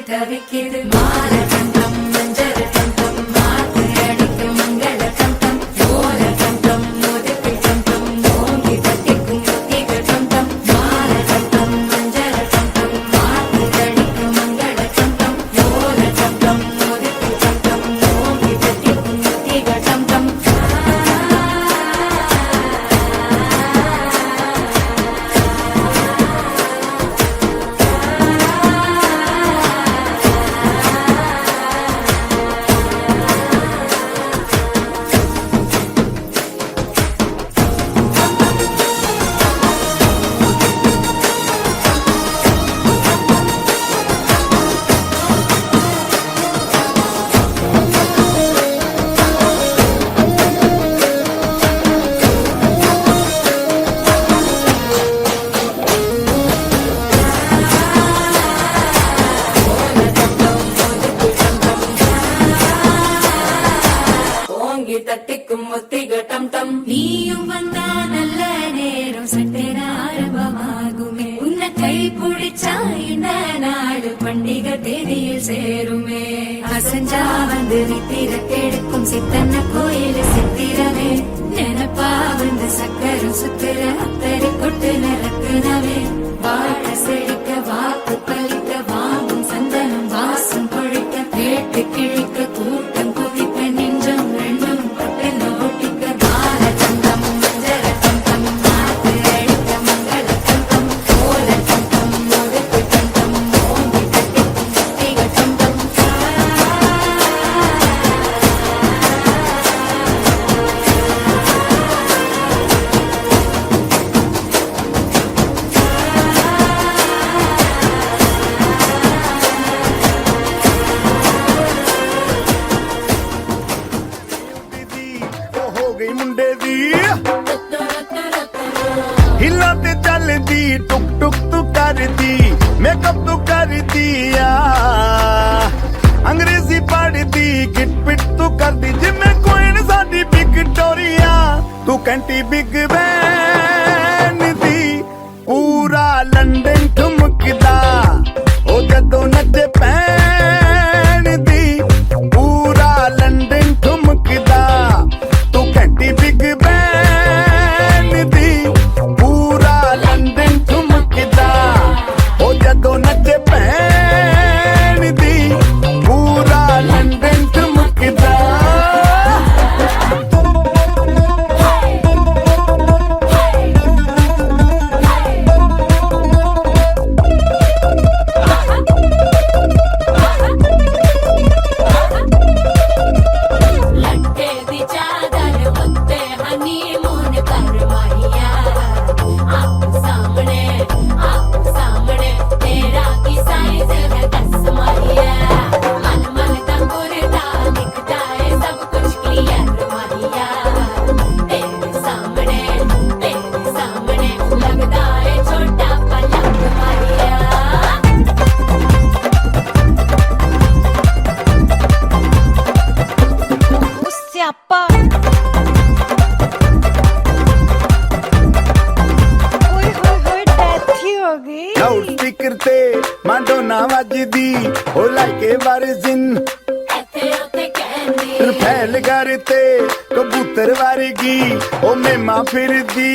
தவிக்கிது மால கண்டம் மஞ்சள் கண்டம் மாத்து அடிக்கும் மங்கள கண்டம் ஓல கண்டம் முதுகு கண்டம் ஓங்கி தட்டிக்கும் முத்திக கண்டம் மால கண்டம் மஞ்சள் கண்டம் மாத்து அடிக்கும் மங்கள கண்டம் ஓல கண்டம் முதுகு கண்டம் ஓங்கி தட்டிக்கும் முத்திக கண்டம் தட்டிக்கும் முத்திக டம் டம் நீயும் வந்தா நல்ல நேரம் சட்டென ஆரம்பமாகுமே உன்னை கை பிடிச்சா இந்த நாடு பண்டிகை தேதியில் சேருமே அசஞ்சா வந்து நித்திர கெடுக்கும் சித்தன்ன கோயில் சித்திரமே நினைப்பா வந்து சக்கரம் சுத்திர அத்தரை கொட்டு நிறக்குனவே வாழ செழிக்க வாக்கு பலிக்க வாங்கும் சந்தனம் வாசம் கொழிக்க கேட்டு கிழிக்க கூட்டம் குவிக்க நெஞ்சம் ரெண்டும் मुंडे दी हिला ते चलदी टुक टुक तू करदी मेकअप तू करदी अंग्रेजी पढ़दी गिट पिट तू करदी जिम्मे कोई न साडी विक्टोरिया तू कैंटी बिग बैन दी पूरा लंदन ठुमकदा ओ जदों नचे पैन दी पूरा लंदन ठुमकदा बिग बैन दी पूरा लंदन ठुमकदा ओ जदों नचे पैन दी पूरा लंदन ठुमकदा लाउड स्पीकर ते मांडोना वजदी ओ लाइके वारिजिन फैल करते कबूतर वारगी ओ मेमा फिरदी